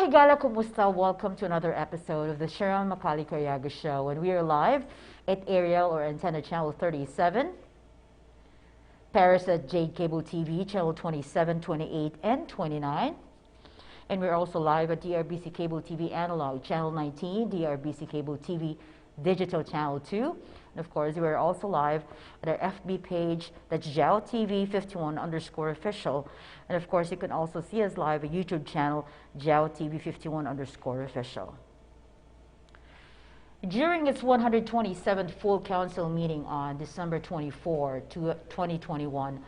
Mga higala, kumusta? Welcome to another episode of the Sharon Makali Karyaga Show. And we are live at Ariel or Antenna Channel 37, Parasat Jade Cable TV, Channel 27, 28, and 29. And we're also live at DEARBC Cable TV Analog, Channel 19, DEARBC Cable TV Digital Channel 2. And of course, we're also live at our FB page, that's Jao TV 51_official. And of course, you can also see us live at YouTube channel, Jao TV 51_official. During its 127th full council meeting on December 24, 2021,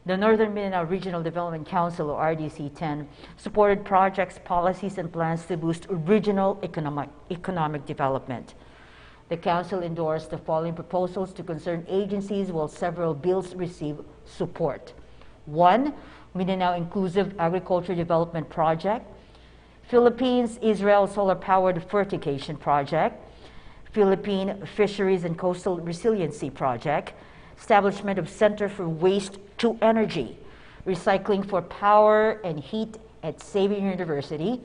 the Northern Mindanao Regional Development Council, or RDC-10, supported projects, policies, and plans to boost regional economic development. The Council endorsed the following proposals to concerned agencies, while several bills received support. 1. Mindanao Inclusive Agriculture Development Project, Philippines-Israel Solar-Powered Fertigation Project, Philippine Fisheries and Coastal Resiliency Project, establishment of Center for Waste to Energy, recycling for power and heat at Xavier University,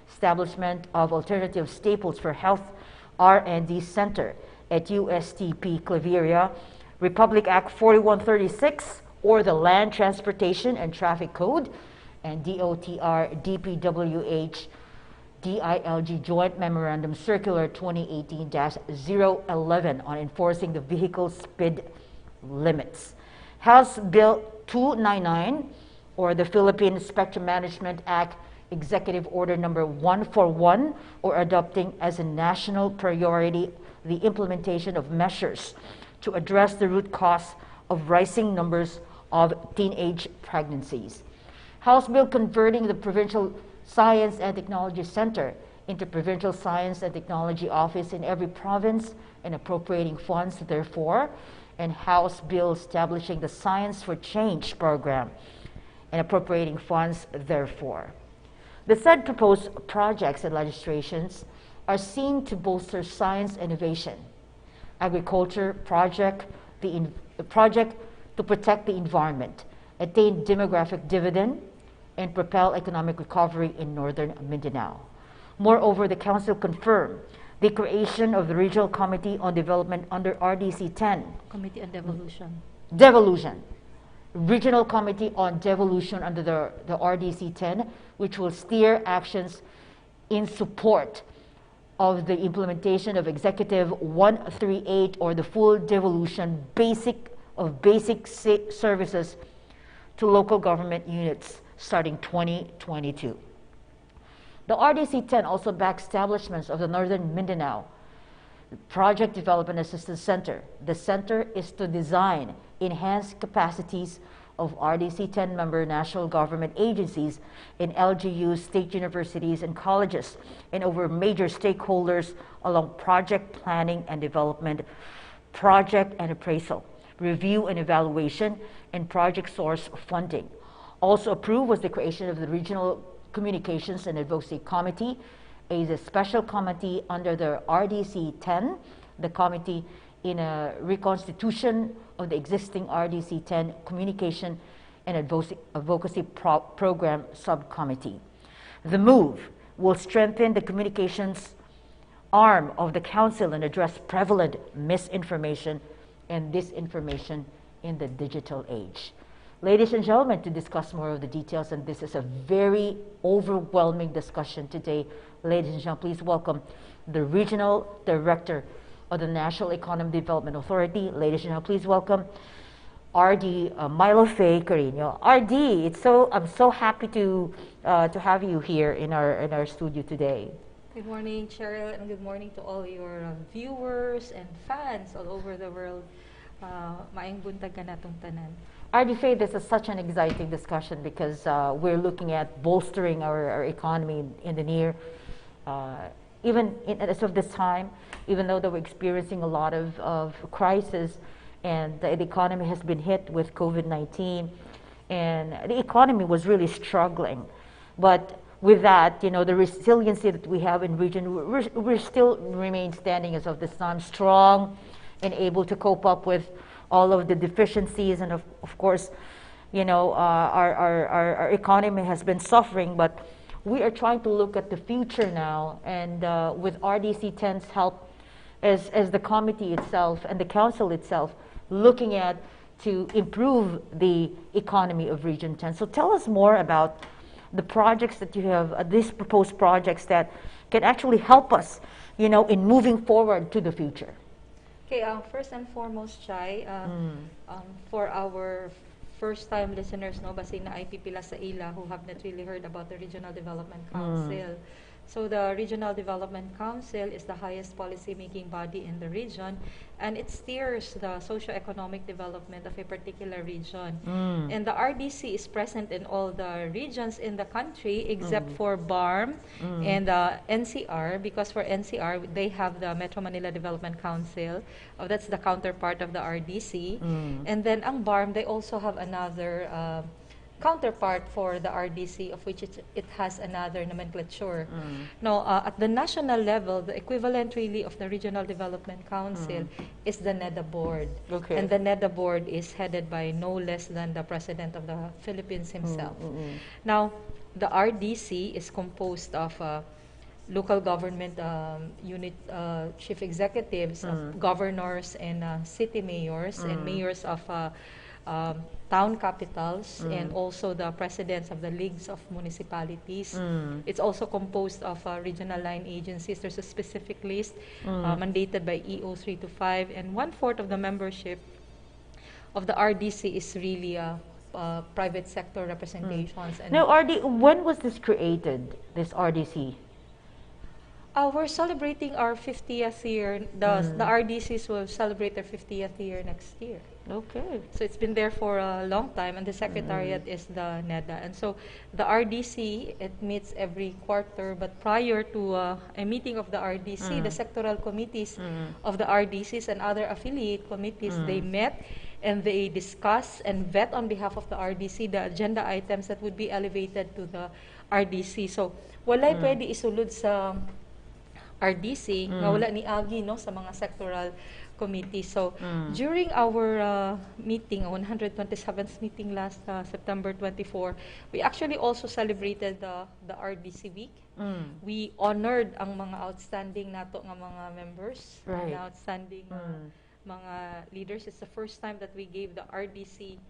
establishment of alternative staples for health R&D Center at USTP Claveria, Republic Act 4136, or the Land Transportation and Traffic Code, and DOTR DPWH DILG Joint Memorandum Circular 2018-011 on enforcing the vehicle speed limits. House Bill 299, or the Philippine Spectrum Management Act Executive Order Number 141, or adopting as a national priority the implementation of measures to address the root cause of rising numbers of teenage pregnancies. House Bill converting the Provincial Science and Technology Center into Provincial Science and Technology Office in every province and appropriating funds therefore, and House Bill establishing the Science for Change program and appropriating funds therefore. The said proposed projects and legislations are seen to bolster science innovation, agriculture project, the project to protect the environment, attain demographic dividend, and propel economic recovery in Northern Mindanao. Moreover, the Council confirmed the creation of the Regional Committee on Development under RDC-10. Committee on Devolution. Devolution. Regional Committee on Devolution under the RDC-10, which will steer actions in support of the implementation of Executive 138, or the full devolution of basic services to local government units starting 2022. The RDC-10 also backs establishments of the Northern Mindanao Project Development Assistance Center. The center is to design enhanced capacities of RDC-10 member national government agencies in LGUs, state universities, and colleges, and over major stakeholders along project planning and development, project and appraisal, review and evaluation, and project source funding. Also approved was the creation of the Regional Communications and Advocacy Committee, a special committee under the RDC-10, the committee in a reconstitution of the existing RDC-10 Communication and Advocacy Program Subcommittee. The move will strengthen the communications arm of the Council and address prevalent misinformation and disinformation in the digital age. Ladies and gentlemen, to discuss more of the details, and this is a very overwhelming discussion today, ladies and gentlemen, please welcome the Regional Director of the National Economic Development Authority. Ladies and gentlemen, please welcome RD Milo Faye Carino. RD, I'm so happy to have you here in our studio today. Good morning, Cheryl, and good morning to all your viewers and fans all over the world. Maayong buntag ka natong tanan. RD Faye, this is such an exciting discussion because we're looking at bolstering our economy in the near, as of this time, even though that we're experiencing a lot of crisis, and the economy has been hit with COVID-19, and the economy was really struggling. But with that, the resiliency that we have in region, we're still remain standing as of this time, strong and able to cope up with all of the deficiencies, and of course, our economy has been suffering, but we are trying to look at the future now, and with RDC 10's help, as the committee itself and the council itself, looking at to improve the economy of Region 10. So tell us more about the projects that you have, these proposed projects that can actually help us, in moving forward to the future. Okay, first and foremost, Chai, for our first-time listeners, no, basi na IP pila sa ila who have not really heard about the Regional Development Council. So the Regional Development Council is the highest policy-making body in the region, and it steers the socio-economic development of a particular region. And the RDC is present in all the regions in the country except for BARM and NCR, because for NCR, they have the Metro Manila Development Council. That's the counterpart of the RDC. And then ang BARM, they also have another counterpart for the RDC, of which it has another nomenclature. Now, at the national level, the equivalent really of the Regional Development Council is the NEDA board. Okay. And the NEDA board is headed by no less than the President of the Philippines himself. Now, the RDC is composed of local government unit chief executives, of governors and city mayors, and mayors of town capitals, and also the presidents of the leagues of municipalities. It's also composed of regional line agencies. There's a specific list mandated by EO 325, and 1/4 of the membership of the RDC is really private sector representations. And now, when was this created, this RDC? We're celebrating our 50th year. The RDCs will celebrate their 50th year next year. Okay. So it's been there for a long time, and the secretariat is the NEDA. And so the RDC, it meets every quarter, but prior to a meeting of the RDC, the sectoral committees of the RDCs and other affiliate committees, they met and they discuss and vet on behalf of the RDC the agenda items that would be elevated to the RDC. So walay pwede isulod sa RDC nga wala ni agi, no, sa mga sectoral committee. So during our meeting, 127th meeting last September 24, we actually also celebrated the RDC week. We honored ang mga outstanding nato nga mga members, and outstanding mga leaders. It's the first time that we gave the RDC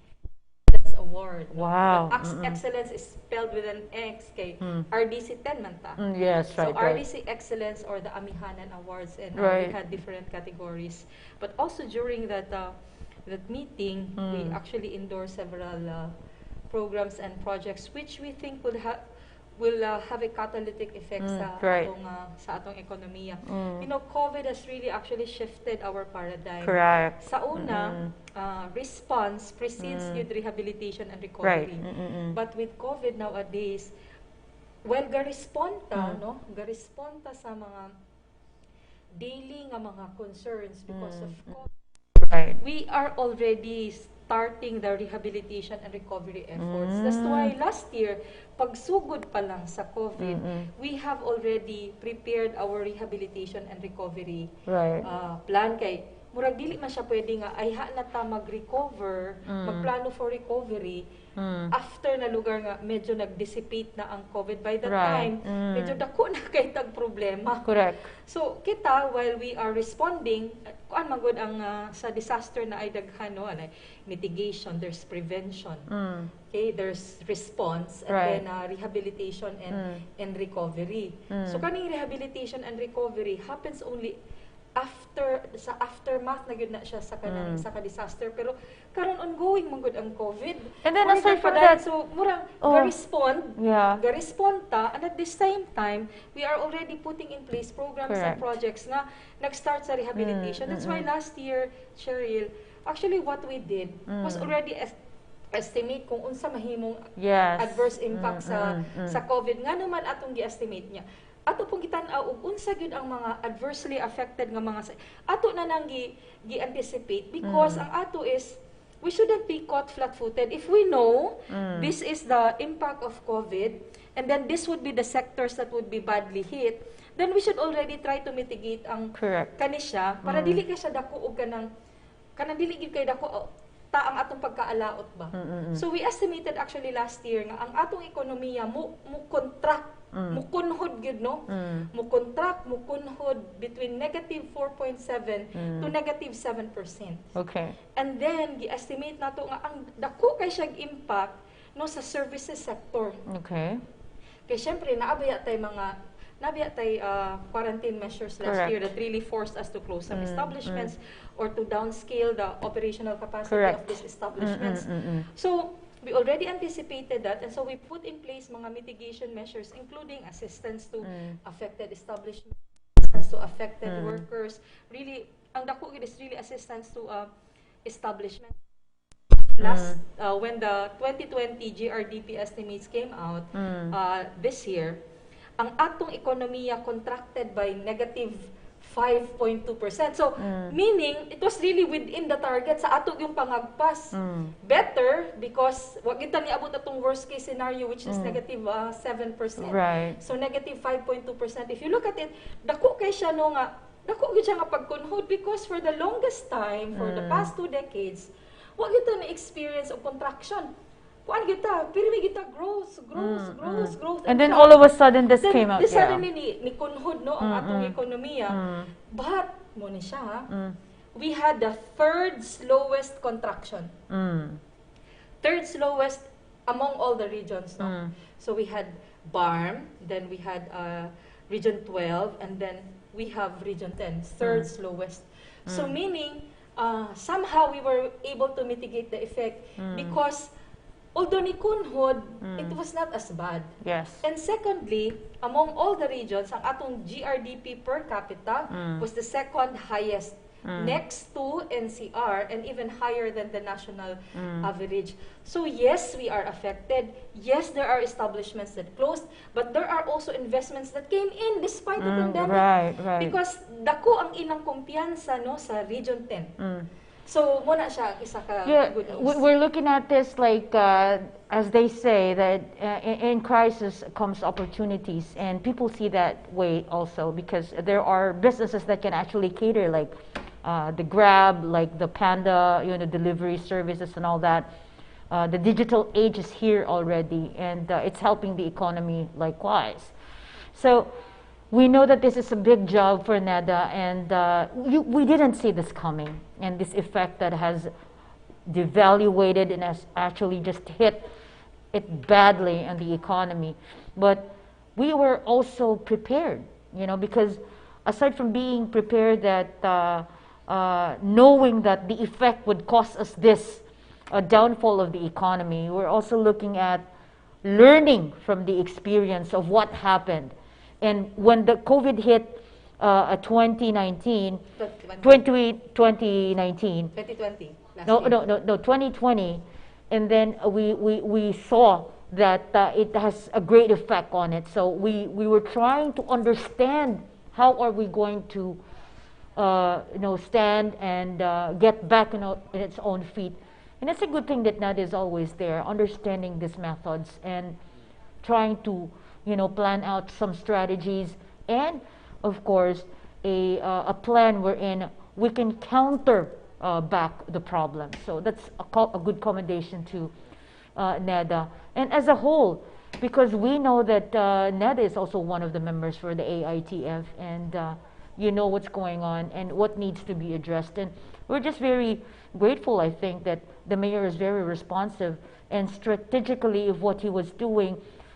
award. Wow. Excellence is spelled with an X, kay RDC 10 man ta. Yes, right. So RDC Excellence or the Amihanan Awards, and we had different categories. But also during that meeting, we actually endorsed several programs and projects which we think will have a catalytic effect sa atong ekonomiya. You know, COVID has really actually shifted our paradigm. Correct. Sa una, response precedes youth rehabilitation and recovery. But with COVID nowadays, well, ga-responta, no? Ga-responta sa mga daily nga mga concerns because of COVID. Right. We are already starting the rehabilitation and recovery efforts. That's why last year, pagsugod pa lang sa COVID, we have already prepared our rehabilitation and recovery plan. Kay murag dili man siya pwede nga ay na ta mag-recover, magplano for recovery after na lugar nga medyo nag-dissipate na ang COVID. By that time, medyo dako na kay tag problema. Correct. So kita, while we are responding, kuan magud ang sa disaster na ay daghan, no, mitigation, there's prevention, okay, there's response, and then rehabilitation and recovery. So kaning rehabilitation and recovery happens only sa aftermath na gyud na siya sa kanang sa disaster, pero karon ongoing man gud ang COVID. And then aside from that, so murang ga-respond ta, and at the same time we are already putting in place programs and projects na nag-start sa rehabilitation. That's why last year, Cheryl, actually what we did was already estimate kung unsa mahimong adverse impact sa COVID. Nga naman atong gi-estimate niya. Ato pong gitan-aw og unsa gyud ang mga adversely affected nga mga ato na nang gi-anticipate, because ang ato is we shouldn't be caught flat-footed. If we know this is the impact of COVID, and then this would be the sectors that would be badly hit, then we should already try to mitigate ang kanisya para dili ka siya dako og kanang dili gyud kay dako ta ang atong pagkaalaot ba. So we estimated actually last year nga ang atong ekonomiya mo contract, mo kunhod gyud no. Mo contract, mo kunhod between negative 4.7 to negative 7%. Okay. And then gi-estimate nato nga ang dako kay siyang impact no sa services sector. Okay. Kay syempre naabaya tay quarantine measures last year that really forced us to close some establishments or to downscale the operational capacity of these establishments. So we already anticipated that, and so we put in place mga mitigation measures, including assistance to affected establishments, assistance to affected workers. Really, ang dako gid is really assistance to establishments. Last when the 2020 GRDP estimates came out this year, ang atong ekonomiya contracted by negative 5.2%. So, meaning, it was really within the target sa ato yung pangagpas. Better, because wag kita niabot atong worst case scenario, which is negative 7%. Right. So, negative 5.2%. If you look at it, dako kay siya no nga, dako gyud siya nga pagkunhod, because for the longest time, for the past 2 decades, wag kita na-experience of contraction. Kuan kita, pirmi kita growth. And then all of a sudden this came out. Suddenly ni kunhod no ang atong ekonomiya. But mo ni siya, we had the third slowest contraction. Third slowest among all the regions, no. So we had BARM, then we had region 12, and then we have region 10, third slowest. So meaning somehow we were able to mitigate the effect because although ni kunhod, it was not as bad. Yes. And secondly, among all the regions, ang atong GRDP per capita was the second highest, next to NCR and even higher than the national average. So yes, we are affected. Yes, there are establishments that closed, but there are also investments that came in despite the pandemic. Right. Because dako ang ilang kumpiyansa no sa region 10. So, muna siya isa ka good news. We're looking at this like, as they say, that in crisis comes opportunities, and people see that way also, because there are businesses that can actually cater, like the Grab, like the Panda, delivery services and all that. The digital age is here already, and it's helping the economy likewise. So, we know that this is a big job for NEDA, and we didn't see this coming, and this effect that has devaluated and has actually just hit it badly on the economy. But we were also prepared, because aside from being prepared that knowing that the effect would cost us this, a downfall of the economy, we're also looking at learning from the experience of what happened. And when the COVID hit 2019, 2020, and then we saw that it has a great effect on it. So we were trying to understand how are we going to stand and get back in its own feet. And it's a good thing that NAD is always there, understanding these methods and trying to plan out some strategies, and of course a plan wherein we can counter back the problem. So that's a good commendation to NEDA, and as a whole, because we know that NEDA is also one of the members for the AITF, and what's going on and what needs to be addressed. And we're just very grateful, I think, that the mayor is very responsive and strategically of what he was doing,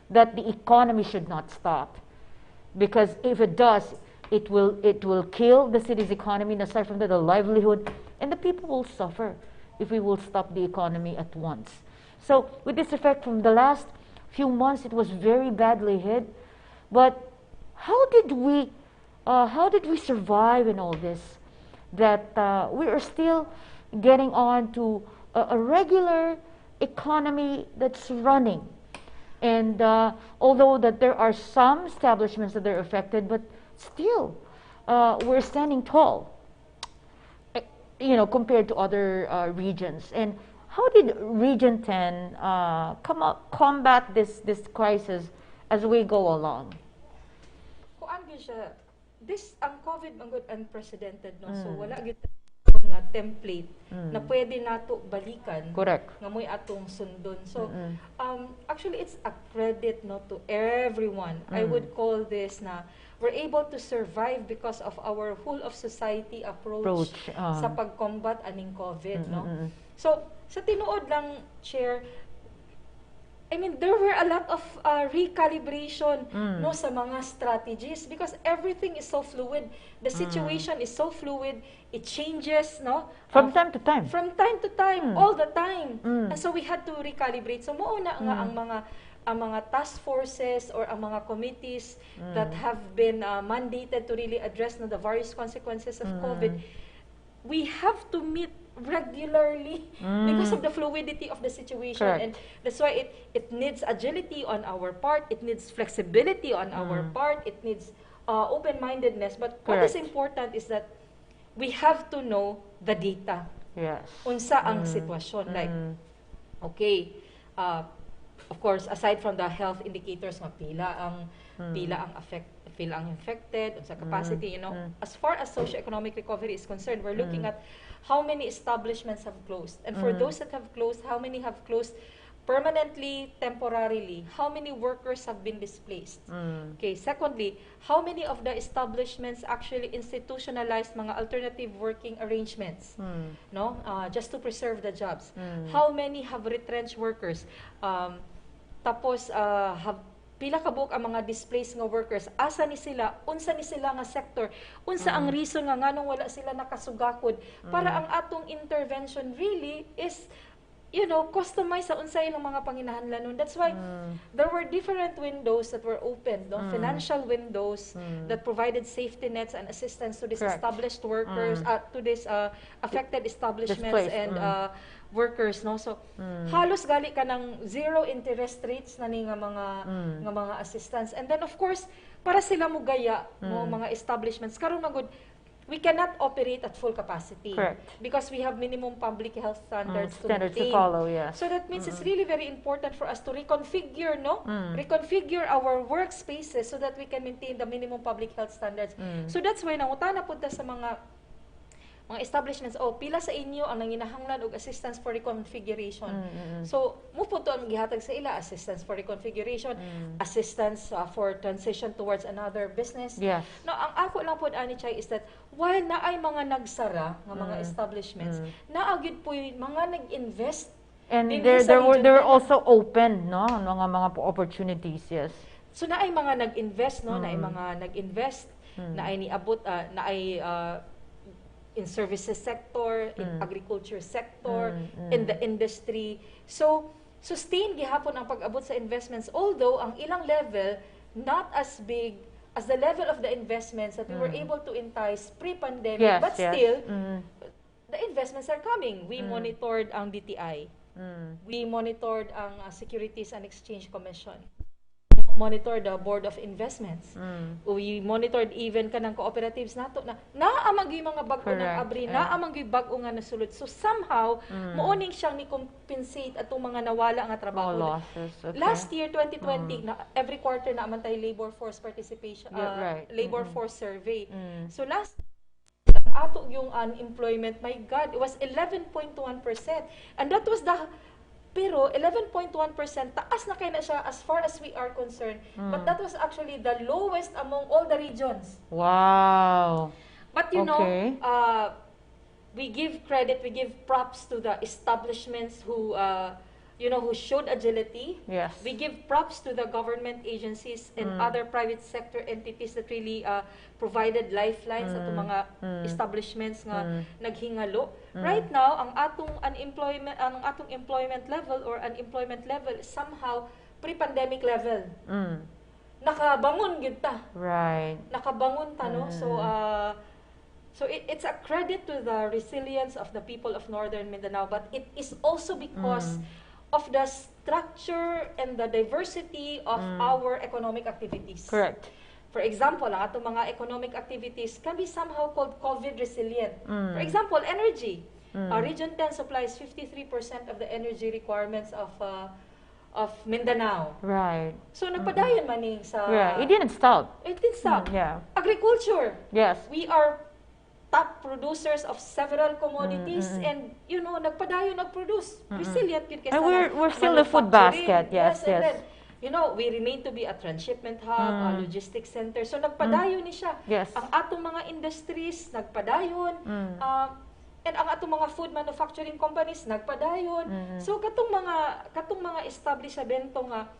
that the economy should not stop, because if it does, it will kill the city's economy, and aside from that, the livelihood, and the people will suffer if we will stop the economy at once. So with this effect from the last few months, it was very badly hit. But how did we survive in all this? That we are still getting on to a regular economy that's running. And although that there are some establishments that are affected, but still we're standing tall, compared to other regions. And how did Region 10 combat this crisis as we go along? This ang COVID ang good unprecedented, no? So wala gyud nga template na pwede nato balikan. Correct. Nga mo'y atong sundon. So, actually, it's a credit no, to everyone. I would call this na we're able to survive because of our whole of society approach sa pag-combat aning COVID. No? So, sa tinuod lang, Chair, I mean, there were a lot of recalibration no, sa mga strategies because everything is so fluid. The situation is so fluid. It changes, no? From time to time. From time to time, all the time. And so we had to recalibrate. So mauna nga ang mga task forces or ang mga committees that have been mandated to really address no, the various consequences of COVID, we have to meet regularly because of the fluidity of the situation. Correct. And that's why it needs agility on our part, it needs flexibility on our part, it needs open-mindedness. But what is important is that we have to know the data. Yes. Unsa ang sitwasyon. Like, okay, of course, aside from the health indicators nga pila ang infected, unsa capacity, you know, as far as socio-economic recovery is concerned, we're looking at how many establishments have closed. And for those that have closed, how many have closed permanently, temporarily? How many workers have been displaced? Okay, secondly, how many of the establishments actually institutionalized mga alternative working arrangements, no? Just to preserve the jobs? How many have retrenched workers? Tapos, have pila kabuk ang mga displaced nga workers, asa ni sila, unsa ni sila nga sector, unsa ang reason nga nganong wala sila nakasugakod, para ang atong intervention really is, you know, customized sa unsay ilang mga panginahanglanon. That's why there were different windows that were opened, no? Financial windows that provided safety nets and assistance to these established workers, to these affected establishments and workers, no? So halos gali ka ng zero interest rates na ni nga mga assistance. And then of course, para sila mo gaya mo mga establishments karon magud we cannot operate at full capacity. Correct. Because we have minimum public health standards to Standards to maintain. follow, yes. So that means it's really very important for us to reconfigure, no? Reconfigure our workspaces so that we can maintain the minimum public health standards. So that's why nangutana pud ta sa mga establishments, pila sa inyo ang nanginahanglan og assistance for reconfiguration. So, mo po to ang gihatag sa ila, assistance for reconfiguration, assistance for transition towards another business. Yes. No, ang ako lang po ani Chay is that while naay mga nagsara nga mga establishments, naagid po mga nag-invest. And there were also open, no, mga opportunities, yes. So naay mga nag-invest, no, naay mga nag-invest, naay niabot, naay in services sector, in agriculture sector, in the industry. So, sustain gihapon ang pag-abot sa investments, although ang ilang level not as big as the level of the investments that we were able to entice pre-pandemic, but still, the investments are coming. We monitored ang DTI. We monitored ang Securities and Exchange Commission. Monitored the Board of Investments. We monitored even kanang cooperatives nato na naamang gyud mga bag-o ng abri, naamang gyud bag-o nga nasulod. So somehow mooning siyang ni compensate atong mga nawala nga trabaho. Losses, okay. Last year 2020 na every quarter na amantay labor force participation, labor force survey. So last ato yung unemployment, my God, it was 11.1%. And that was pero 11.1% taas na kaya na siya as far as we are concerned. But that was actually the lowest among all the regions. Wow. But you know, we give credit, we give props to the establishments who who showed agility. Yes. We give props to the government agencies and other private sector entities that really provided lifelines at mga establishments nga naghingalo. Right now, ang atong employment level or unemployment level is somehow pre-pandemic level. Nakabangon gyud ta. Right. Nakabangon ta, no? So it's a credit to the resilience of the people of Northern Mindanao, but it is also because of the structure and the diversity of our economic activities. Correct. For example, ang atong mga economic activities can be somehow called COVID resilient. For example, energy. Region 10 supplies 53% of the energy requirements of Mindanao. Right. So nagpadayon man ning sa It didn't stop. It didn't stop. Yeah. Agriculture. Yes. We are top producers of several commodities and nagpadayon nagproduce resilient yun And we're still the food basket. Yes. and then we remain to be a transshipment hub, a logistics center. So nagpadayon ni siya. Yes. Ang atong mga industries nagpadayon. And ang atong mga food manufacturing companies nagpadayon. So katong mga establishmento nga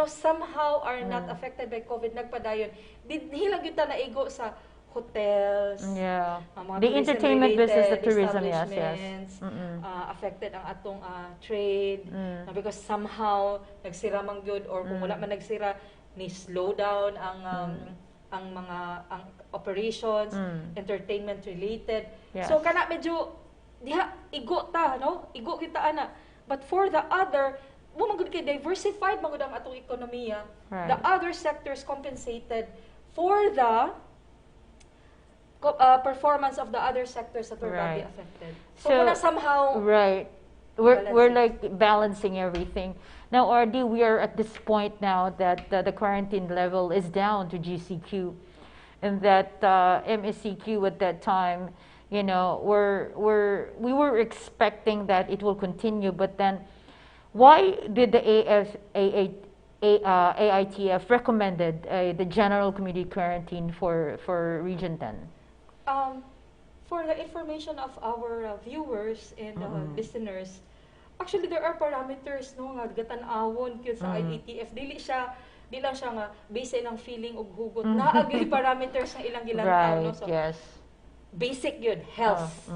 somehow are not affected by COVID nagpadayon. Hilang gyud ta naigo sa hotels, mga the entertainment business, the tourism, yes. Affected ang atong trade because somehow nagsira man gyud or kung wala man nagsira ni slow down ang operations, entertainment related. So kana medyo diha igo kita ana. But for the other, mo magud kay diversified magud ang atong ekonomiya. The other sectors compensated for the performance of the other sectors that were badly affected. So somehow we're like balancing everything. Now, RD, we are at this point now that the quarantine level is down to GCQ, and that MSCQ at that time, we were expecting that it will continue, but then why did the AITF recommended the general community quarantine for Region 10? For the information of our viewers and listeners, actually there are parameters nga gatan-awon gyud sa IATF. Di lang siya nga base ng feeling og hugot. Naagay parameters nga ilang gilantaw so basic yun, health.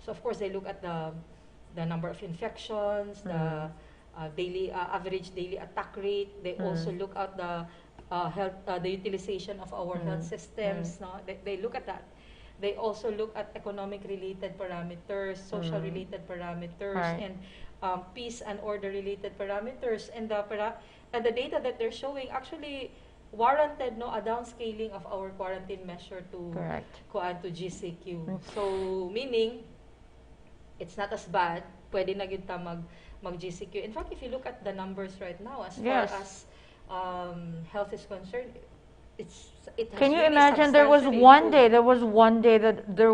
So of course they look at the number of infections, the average daily attack rate. They also look at the health, the utilization of our health systems. They look at that. They also look at economic-related parameters, social-related parameters, and peace and order-related parameters. And the data that they're showing actually warranted a downscaling of our quarantine measure to GCQ. So meaning, it's not as bad. Pwede na yun ta mag-GCQ. In fact, if you look at the numbers right now, as far as health is concerned, Can you imagine there was one day that there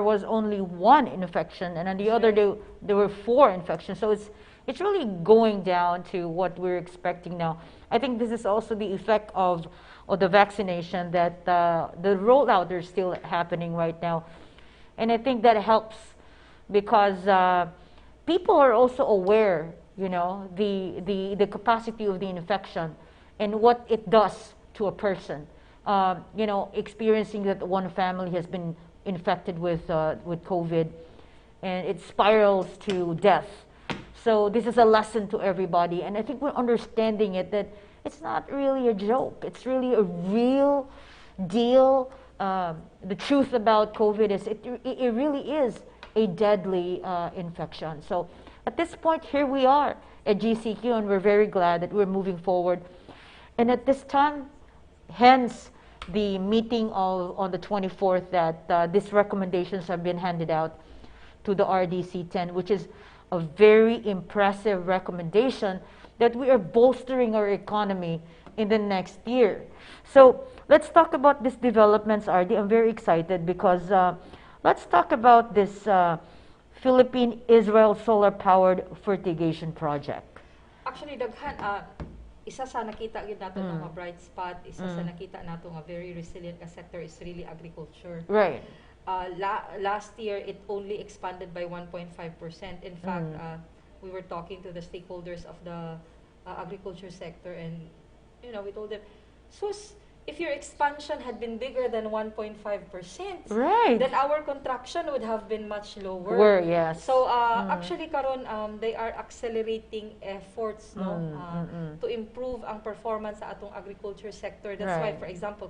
was only one infection, and on the other day there were 4 infections. So it's really going down to what we're expecting now. I think this is also the effect of the vaccination, that the rollout is still happening right now, and I think that helps because people are also aware, the capacity of the infection and what it does to a person, experiencing that one family has been infected with COVID, and it spirals to death. So this is a lesson to everybody, and I think we're understanding it, that it's not really a joke. It's really a real deal. The truth about COVID is it really is a deadly infection. So at this point, here we are at GCQ, and we're very glad that we're moving forward. And at this time, hence the meeting on the 24th, that these recommendations have been handed out to the RDC 10, which is a very impressive recommendation that we are bolstering our economy in the next year. So let's talk about these developments, RD. I'm very excited because let's talk about this Philippine-Israel solar-powered fertigation project. Actually, daghan, isa sa nakita gid nato nga bright spot, isa sa nakita nato nga very resilient ka sector is really agriculture. Right. Last year it only expanded by 1.5%. In fact, we were talking to the stakeholders of the agriculture sector, and we told them, if your expansion had been bigger than 1.5%, then our contraction would have been much lower. Yes. So actually karon they are accelerating efforts to improve ang performance sa atong agriculture sector. That's why, for example,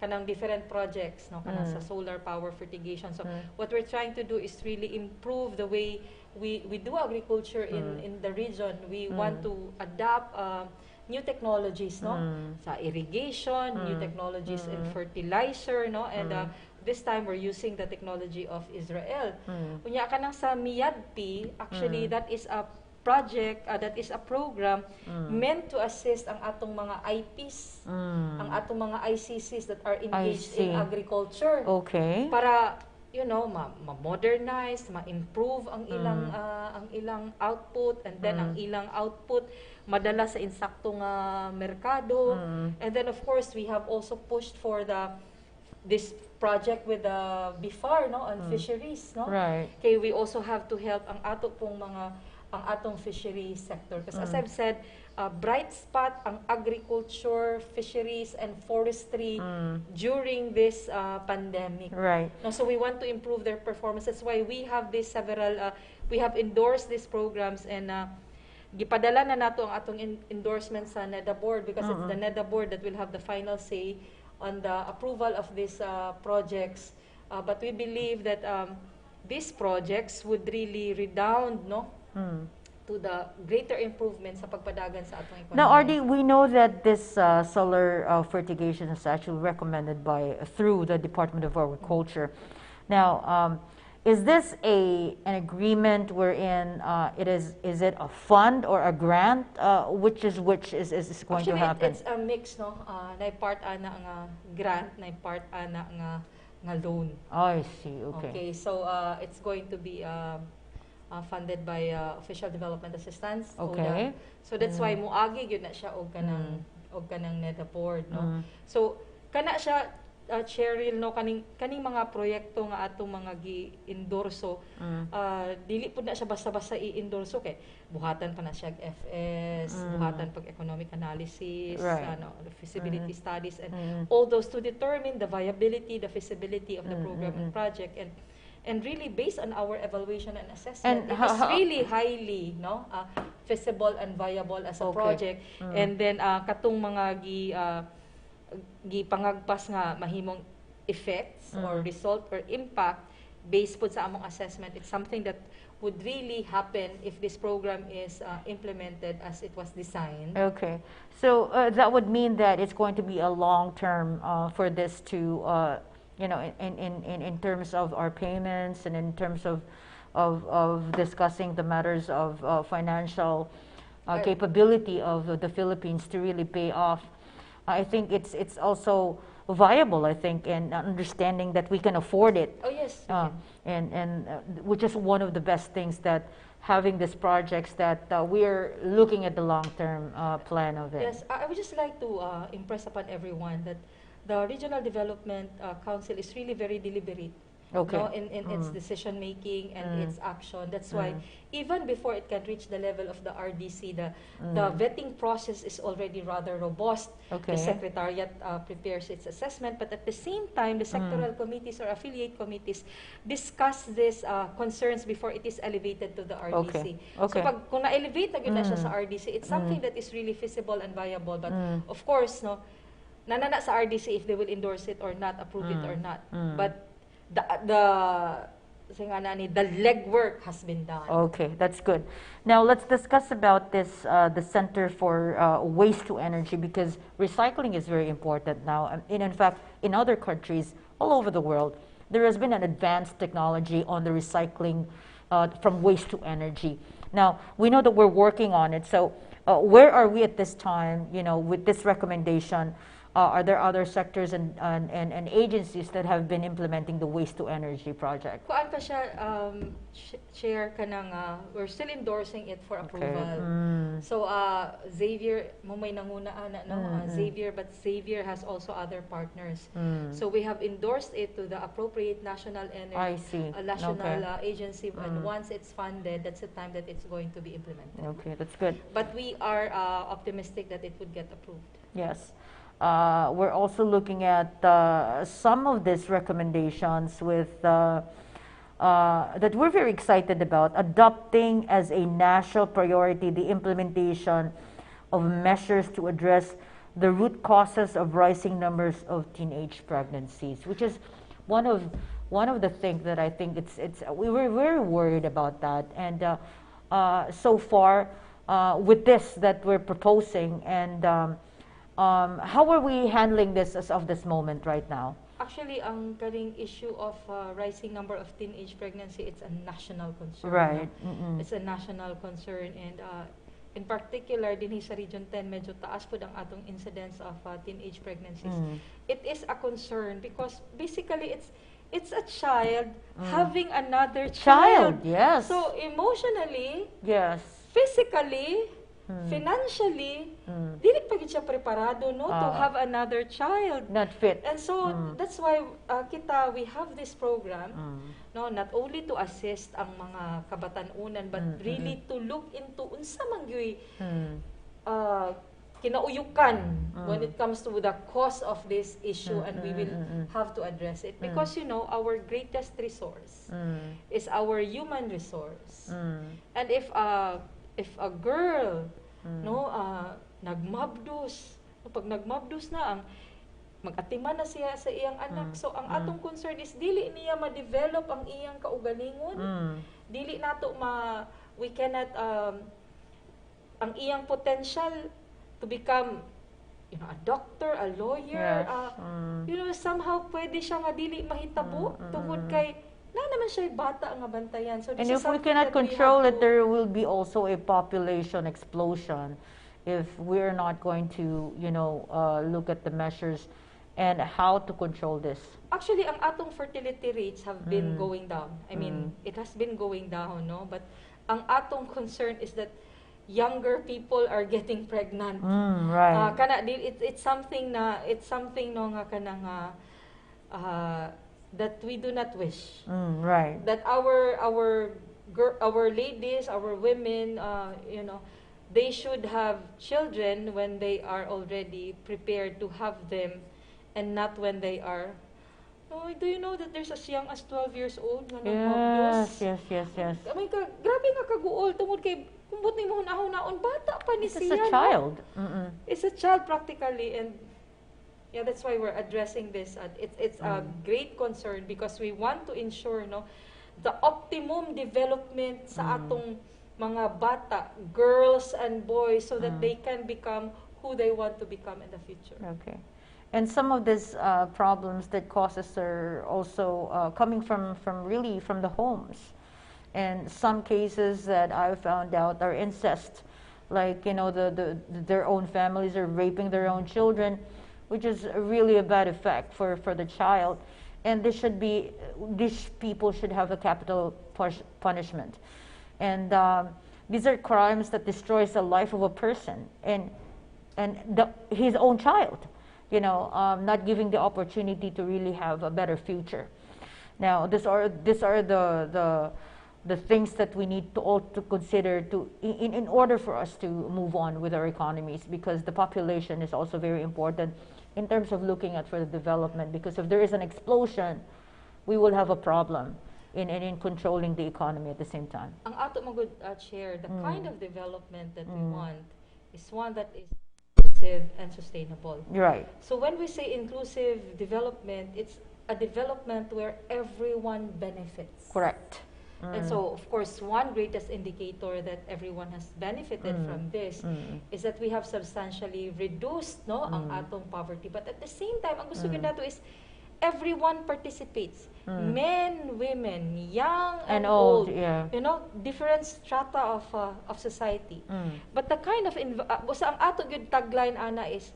kanang different projects kanang sa solar power fertigation. So what we're trying to do is really improve the way we do agriculture in the region. We want to adapt new technologies sa irrigation, new technologies in fertilizer, and this time we're using the technology of Israel. Unya kanang sa MIADP, actually that is a project, that is a program meant to assist ang atong mga IPs, ang atong mga ICCs that are engaged in agriculture. Okay. Para you know, ma-modernize, ma-improve ang ilang output, and then ang ilang output madala sa insaktong merkado. And then of course we have also pushed for this project with the BIFAR, no, on fisheries, no. Right. Okay, we also have to help ang atong fishery sector, because as I've said, bright spot ang agriculture, fisheries, and forestry during this pandemic. Right. No, so we want to improve their performance. That's why we have we have endorsed these programs, and gipadala na nato ang atong endorsement sa NEDA board, because it's the NEDA board that will have the final say on the approval of these projects. But we believe that these projects would really redound, no, to the greater improvement sa pagpadagan sa atong economy. Now, RD, we know that this solar fertigation is actually recommended through the Department of Agriculture. Now, is this an agreement wherein is it a fund or a grant? Which is going Actually, to happen? It's a mix, no. Na part ana nga grant, na part ana nga loan. Oh, I see. Okay. Okay, so it's going to be funded by Official Development Assistance. Okay. So that's why muagi gyud na siya og kanang NEDA board, no. So kana siya Cheryl, no, kaning mga proyekto nga atong mga gi-endorso, dili pud na siya basta-basta i-endorso, kay buhatan pa na siya FS, buhatan pag economic analysis, right. The feasibility studies, and all those to determine the viability, the feasibility of the program and project, and really based on our evaluation and assessment, it is really highly, no, feasible and viable as a project. And then katong mga gipangagpas nga mahimong effects or result or impact based po sa among assessment, it's something that would really happen if this program is implemented as it was designed. Okay, so that would mean that it's going to be a long term for this to you know, in terms of our payments and in terms of discussing the matters of financial capability of the Philippines to really pay off. I think it's also viable, I think, in understanding that we can afford it. Oh yes. And which is one of the best things, that having these projects that we're looking at the long-term plan of it. Yes, I would just like to impress upon everyone that the Regional Development Council is really very deliberate. Okay. No, in its decision making and its action. That's why even before it can reach the level of the RDC, the vetting process is already rather robust. Okay. The Secretariat prepares its assessment, but at the same time, the sectoral committees or affiliate committees discuss these concerns before it is elevated to the RDC. Okay. So pag, kung na-elevate na yun na siya sa RDC, it's something that is really feasible and viable. But of course, no, nanana sa RDC if they will endorse it or not, approve it or not. But the legwork has been done. Okay, that's good. Now let's discuss about this the Center for Waste to Energy, because recycling is very important now. And in fact, in other countries all over the world, there has been an advanced technology on the recycling from waste to energy. Now we know that we're working on it. So where are we at this time? You know, with this recommendation. Are there other sectors and agencies that have been implementing the waste to energy project? Kuan pa siya, share ka ng, we're still endorsing it for approval. So Xavier, may nanguna no? Xavier, but Xavier has also other partners. So we have endorsed it to the appropriate national energy, national agency, and once it's funded, that's the time that it's going to be implemented. Okay, that's good. But we are optimistic that it would get approved. Yes. We're also looking at some of these recommendations with that we're very excited about, adopting as a national priority the implementation of measures to address the root causes of rising numbers of teenage pregnancies, which is one of the things that I think we were very worried about that. And so far with this that we're proposing, and how are we handling this as of this moment right now? Actually, ang kaning issue of rising number of teenage pregnancy, it's a national concern. Right. It's a national concern, and in particular, din sa Region 10, medyo taas po ang atong incidence of teenage pregnancies. It is a concern because basically it's a child having another child. Yes. So emotionally, yes, physically, financially, dili pa gid siya preparado no to have another child. Not fit. And so that's why we have this program no, not only to assist ang mga kabatanunan but really to look into unsa man gyud kinauyukan when it comes to the cause of this issue, and we will have to address it because you know our greatest resource is our human resource. And if a girl no nagmabdos, pag nagmabdos na ang mag-atiman na siya sa iyang anak, so ang atong concern is dili niya ma-develop ang iyang kaugalingon, dili nato we cannot ang iyang potential to become, you know, a doctor, a lawyer, you know, somehow pwede siya nga dili mahitabo tungod kay na naman siya bata nga bantayan. So this and is if we something cannot that control we it, there will be also a population explosion if we're not going to, you know, look at the measures and how to control this. Actually, ang atong fertility rates have been going down. I mean, it has been going down, no? But ang atong concern is that younger people are getting pregnant. Right. It's something no nga kanang that we do not wish. Right. That our ladies, our women, you know, they should have children when they are already prepared to have them, and not when they are. Oh, do you know that there's as young as 12 years old nga nagmabdos? Yes. Amay ka, grabe nga kaguol tungod kay kumbot ni mo hunahon-naon bata pa ni It's siya. a child. It's a child practically, and yeah, that's why we're addressing this. It's a great concern because we want to ensure no the optimum development sa atong mga bata, girls and boys, so that they can become who they want to become in the future. Okay. And some of these problems that causes are also coming from the homes. And some cases that I've found out are incest, like, you know, their own families are raping their own children, which is really a bad effect for the child. And these people should have a capital punishment. And these are crimes that destroys the life of a person and his own child. You know, not giving the opportunity to really have a better future. Now, these are the things that we need to all to consider in order for us to move on with our economies, because the population is also very important in terms of looking at for the development. Because if there is an explosion, we will have a problem in controlling the economy at the same time. Ang ato magud Chair, the kind of development that we want is one that is inclusive and sustainable. Right. So when we say inclusive development, it's a development where everyone benefits. Correct. And so, of course, one greatest indicator that everyone has benefited from this is that we have substantially reduced ang atong poverty. But at the same time, ang gusto ko nato is everyone participates. Men, women, young and old. Yeah. You know, different strata of society. But the kind of ang ato gyud tagline ana is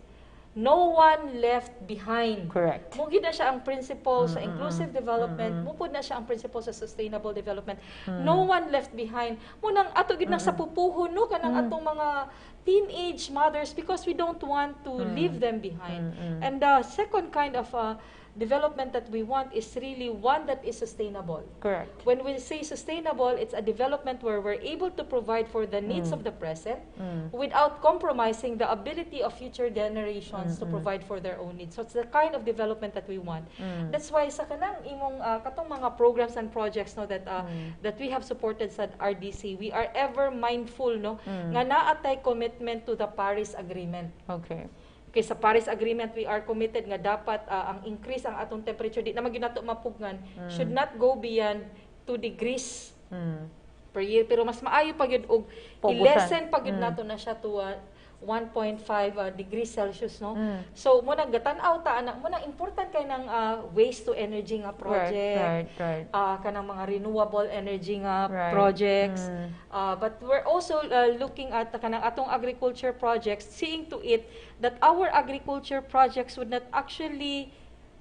no one left behind. Correct. Mo gyud na siya ang principle sa inclusive development, mo pud na siya ang principle sa sustainable development. No one left behind. Mo nang ato gyud nang sa pupuhon no kanang atong mga teenage mothers, because we don't want to leave them behind. And the second kind of development that we want is really one that is sustainable. Correct. When we say sustainable, it's a development where we're able to provide for the needs of the present without compromising the ability of future generations to provide for their own needs. So it's the kind of development that we want. That's why sa kanang imong katong mga programs and projects no that that we have supported sa RDC, we are ever mindful no nga naatay commitment to the Paris Agreement. Okay. Okay, sa Paris Agreement, we are committed nga dapat ang increase ang atong temperature, di naman yun nato mapugnan, should not go beyond 2 degrees per year. Pero mas maayo pag yun, og i-lessen pag yun nato na siya to 1.5 degrees Celsius, no? So, muna gatan-aw ta, muna important kay ng waste to energy nga project, Right. kanang mga renewable energy nga projects. But we're also looking at kanang atong agriculture projects, seeing to it that our agriculture projects would not actually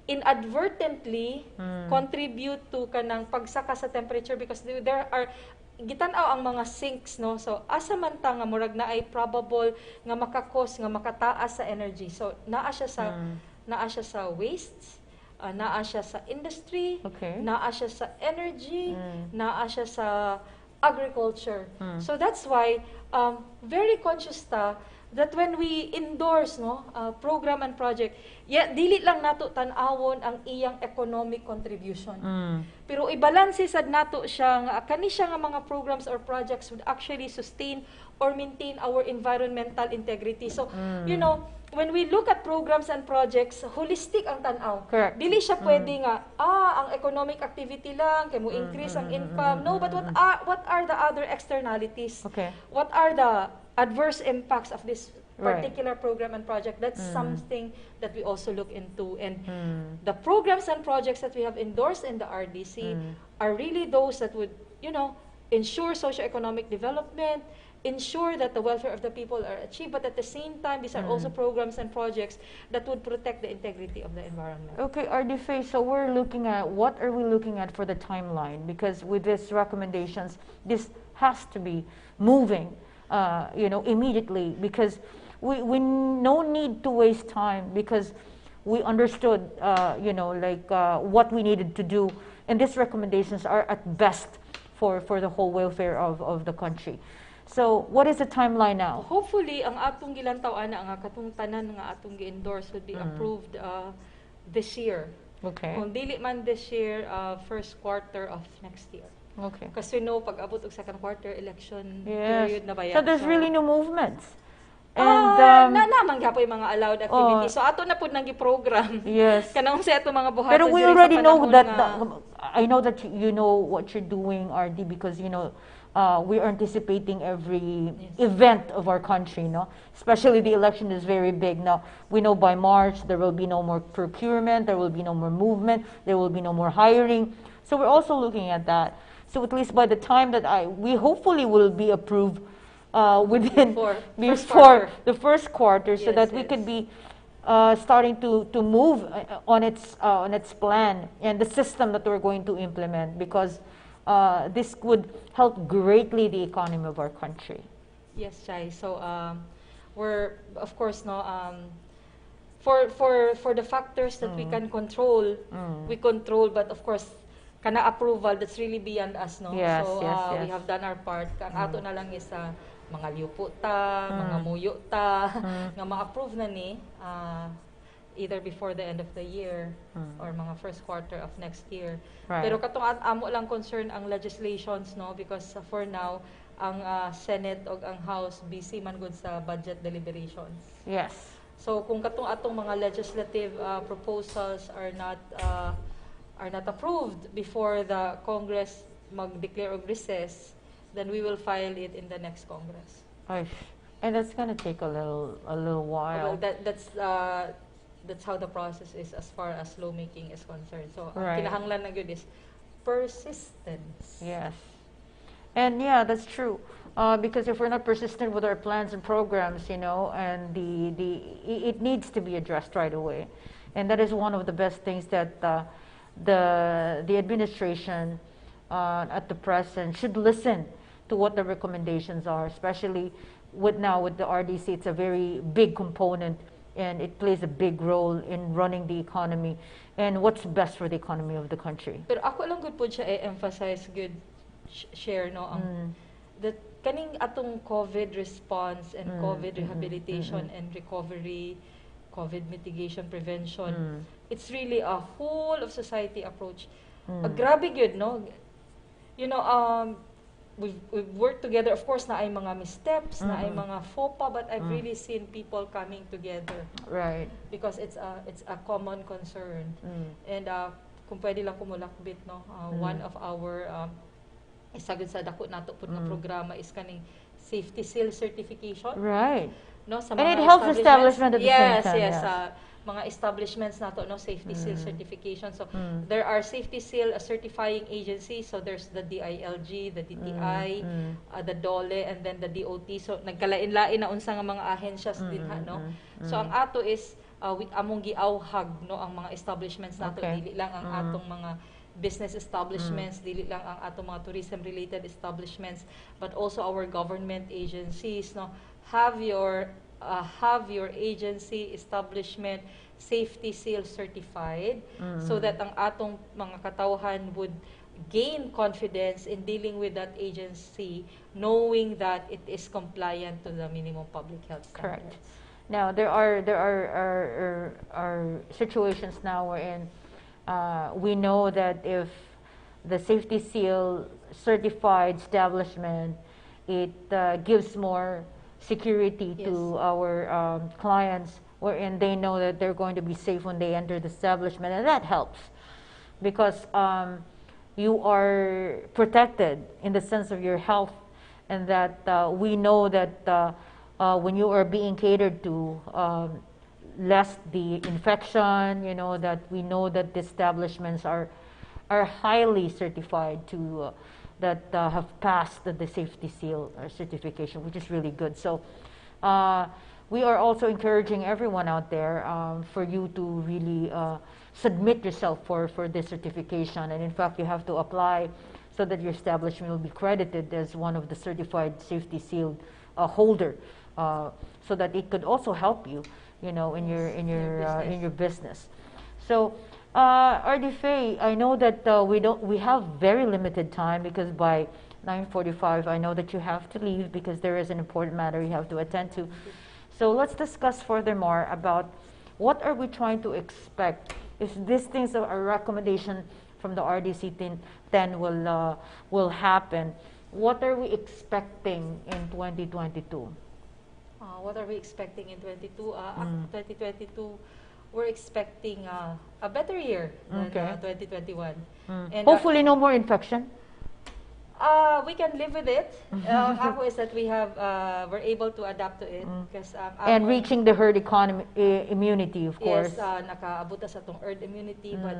inadvertently contribute to kanang pagsaka sa temperature because there are gitanaw ang mga sinks, no? So asa man ta nga murag na ay probable nga makakos nga makataas sa energy. So naa siya sa wastes, naa siya sa industry, naa siya sa energy, naa siya sa agriculture. So that's why very conscious ta that when we endorse program and project, dili lang nato tan-awon ang iyang economic contribution. Pero ibalanse sad nato siya nga kani siya nga mga programs or projects would actually sustain or maintain our environmental integrity. So, you know, when we look at programs and projects, holistic ang tan-aw. Correct. Dili siya pwede nga ang economic activity lang kay mo increase ang income. No, but what are the other externalities? What are the adverse impacts of this particular program and project? That's something that we also look into. And the programs and projects that we have endorsed in the RDC are really those that would, you know, ensure socioeconomic development, ensure that the welfare of the people are achieved, but at the same time, these are also programs and projects that would protect the integrity of the environment. Okay, RDFA, so we're looking at, what are we looking at for the timeline? Because with these recommendations, this has to be moving, you know, immediately, because we no need to waste time, because we understood, you know, like what we needed to do, and these recommendations are at best for the whole welfare of the country. So, what is the timeline now? Hopefully, ang atong gilantaw ana nga katong tanan nga atong gi-endorse would be approved this year. Okay. Kung dili man this year, first quarter of next year. Okay. Kasi no, pag abot og second quarter election period na ba yan? So there's really no movements. And naman gyapon yung mga allowed activities. So ato na pud nang gi-program. Yes. Kanang sa ato mga buhaton. Pero we already know that I know that you know what you're doing, RD, because you know we are anticipating every event of our country, no? Especially the election is very big. Now, we know by March there will be no more procurement, there will be no more movement, there will be no more hiring. So we're also looking at that. So at least by the time that we hopefully will be approved within before the first quarter, so that we could be starting to move on its plan and the system that we're going to implement, because this would help greatly the economy of our country. Yes, Chai. So we're of course for the factors that we can control, we control, but of course kana approval that's really beyond us, no? Yes, so yes. we have done our part. Ang ato na lang is mga liupo ta, mga muyo ta nga ma-approve na ni either before the end of the year or mga first quarter of next year. Right. Pero katong amo lang concern ang legislations, no, because for now ang Senate o ang House busy man gud sa budget deliberations. Yes. So kung katong atong mga legislative proposals are not approved before the Congress mag-declare of recess, then we will file it in the next Congress. And that's going to take a little while. Well, that's how the process is as far as lawmaking is concerned. So, ang kinahanglan na gyud is persistence. Yes. And yeah, that's true. Because if we're not persistent with our plans and programs, you know, and it needs to be addressed right away. And that is one of the best things that the administration at the present should listen to what the recommendations are, especially with the RDC. It's a very big component, and it plays a big role in running the economy and what's best for the economy of the country. Pero ako lang good po siya emphasize good share, no, that kaning atong COVID response and COVID rehabilitation and recovery, COVID mitigation prevention, it's really a whole of society approach. Grabe good, no? You know, we've worked together. Of course, na ay mga missteps, na ay mga faux pas, but I've really seen people coming together. Right. Because it's a common concern. And kung pwede lang kumulakbit, no, one of our isagad sa dako nato pud nga programa is kaning safety seal certification. Right. No, sa and mga it helps establishment at the same time. Yes. Mga establishments nato, no, safety seal certification. So there are safety seal certifying agencies. So there's the DILG, the DTI, the DOLE, and then the DOT. So nagkalain-lain na unsa nga mga ahensyas din, no. So ang ato is among giawhag no ang mga establishments nato, dili lang ang atong mga business establishments, dili lang ang atong mga tourism related establishments, but also our government agencies no, have your agency establishment safety seal certified, so that ang atong mga katawhan would gain confidence in dealing with that agency, knowing that it is compliant to the minimum public health standards. Correct. Now there are situations now wherein we know that if the safety seal certified establishment, it gives more security to our clients, wherein they know that they're going to be safe when they enter the establishment, and that helps because you are protected in the sense of your health, and that we know that when you are being catered to, less the infection, you know, that we know that the establishments are highly certified to that have passed the safety seal certification, which is really good. So we are also encouraging everyone out there for you to really submit yourself for this certification, and in fact you have to apply so that your establishment will be credited as one of the certified safety seal holder, so that it could also help you, you know, in your business. So RD I know that we have very limited time, because by 9:45 I know that you have to leave because there is an important matter you have to attend to. So let's discuss furthermore about what are we trying to expect if these things are a recommendation from the RDC 10 will happen. What are we expecting in 2022? What are we expecting in 2022? We're expecting a better year than 2021. And hopefully no more infection. We can live with it. Ako is that we're able to adapt to it, because and reaching the herd immunity, of course. Yes, nakaabot sa atong herd immunity, but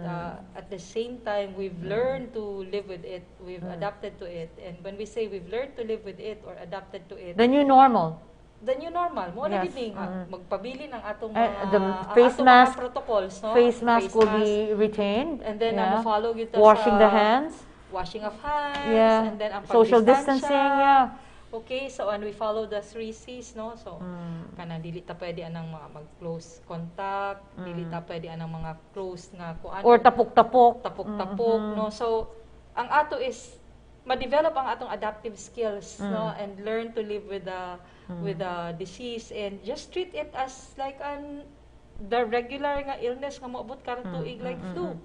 at the same time we've learned to live with it. We've adapted to it, and when we say we've learned to live with it or adapted to it, the new normal. The new normal. Mo na gid magpabili ng atong mga the face mask protocols, no? Face mask will be retained, and then follow kita washing the hands. Washing of hands, and then ang social distancing, Okay, so and we follow the 3 C's, no? So kana dili ta pwede anang mga mag-close contact, dili ta pwede anang mga close nga kuan or tapok-tapok, no? So ang ato is ma-develop ang atong adaptive skills, no, and learn to live with the disease, and just treat it as like the regular nga illness nga moabot karong tuig like flu.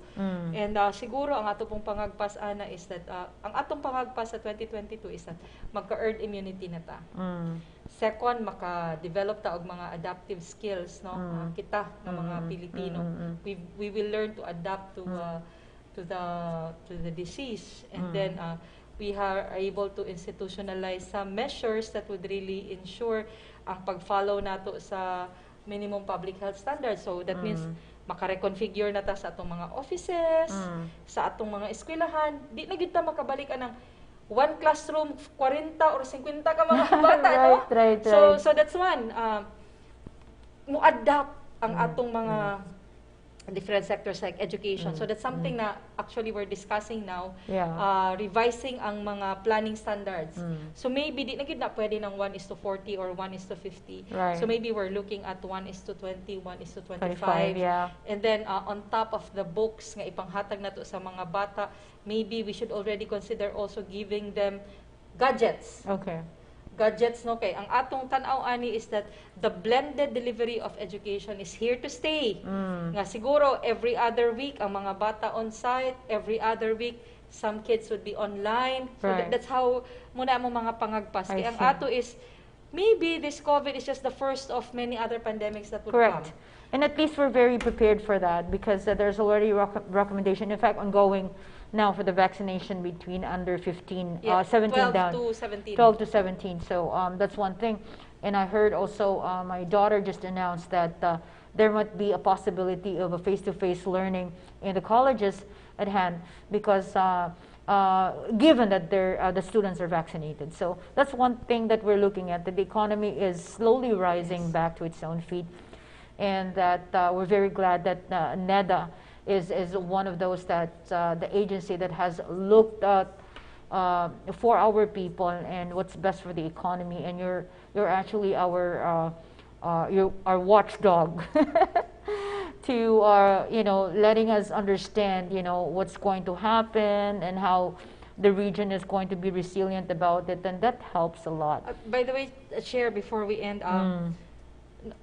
And siguro ang ato pong pangagpas ana is that ang atong pangagpas sa 2022 is that magka-herd immunity na ta. Second, maka-develop ta og mga adaptive skills, no? Kita ng mga Pilipino. We will learn to adapt to the disease, and then we are able to institutionalize some measures that would really ensure ang pag-follow nato sa minimum public health standards. So that means maka-reconfigure na ta sa atong mga offices, sa atong mga eskwelahan. Di na gyud ta makabalik anang one classroom 40 or 50 ka mga bata, no? Right. So that's one. Mo adapt ang atong mga different sectors like education. So that's something na actually we're discussing now, revising ang mga planning standards. So maybe di na gid na pwede ng 1:40 or 1:50. Right. So maybe we're looking at 1:20, 1:25. 25, And then on top of the books nga ipanghatag nato sa mga bata, maybe we should already consider also giving them gadgets. Okay. Gadgets, no? Kay ang atong tan-aw ani is that the blended delivery of education is here to stay. Nga siguro every other week ang mga bata on site, every other week some kids would be online. So that's how muna mo mga pangagpas. Kay ang ato is maybe this COVID is just the first of many other pandemics that would come. And at least we're very prepared for that, because there's already recommendation, in fact, ongoing now for the vaccination between under 15, 17 down. 12 to 17. So that's one thing. And I heard also my daughter just announced that there might be a possibility of a face-to-face learning in the colleges at hand, because given that the students are vaccinated. So that's one thing that we're looking at, that the economy is slowly rising back to its own feet. and that we're very glad that NEDA is one of those that the agency that has looked at for our people and what's best for the economy, and you're actually our watchdog to letting us understand what's going to happen and how the region is going to be resilient about it, and that helps a lot. By the way, Chair, before we end,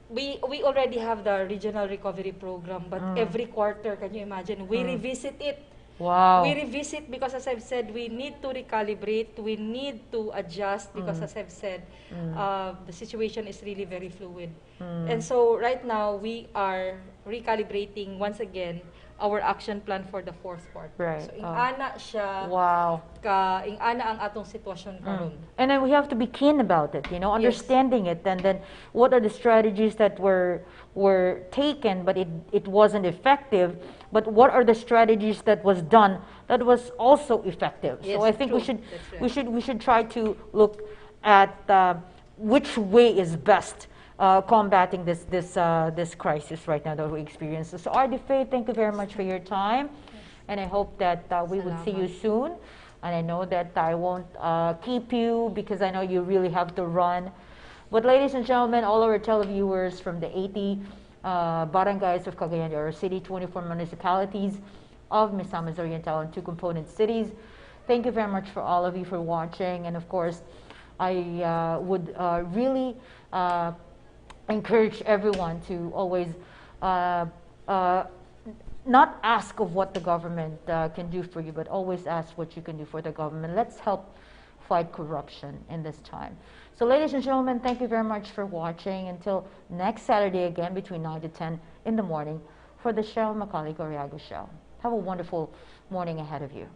we already have the regional recovery program, but every quarter, can you imagine, we revisit it. Wow. We revisit because, as I've said, we need to recalibrate, we need to adjust because, as I've said, the situation is really very fluid. And so right now, we are recalibrating once again our action plan for the fourth quarter. Right. So, ing-ana siya, ing-ana ang atong sitwasyon karon. And then we have to be keen about it, understanding it, and then what are the strategies that were taken, but it wasn't effective, but what are the strategies that was done that was also effective. Yes, so I think true. we should try to look at which way is best combating this crisis right now that we experience. So RD thank you very much for your time, and I hope that we would see you soon. And I know that I won't keep you because I know you really have to run. But ladies and gentlemen, all our televiewers from the 80 barangays of Cagayan de Oro City, 24 municipalities of Misamis Oriental and 2 component cities, thank you very much for all of you for watching. And of course, I would really encourage everyone to always not ask of what the government can do for you, but always ask what you can do for the government. Let's help fight corruption in this time. So ladies and gentlemen, thank you very much for watching. Until next Saturday again between 9 to 10 in the morning for the Cheryl Macaulay Goriago Show. Have a wonderful morning ahead of you.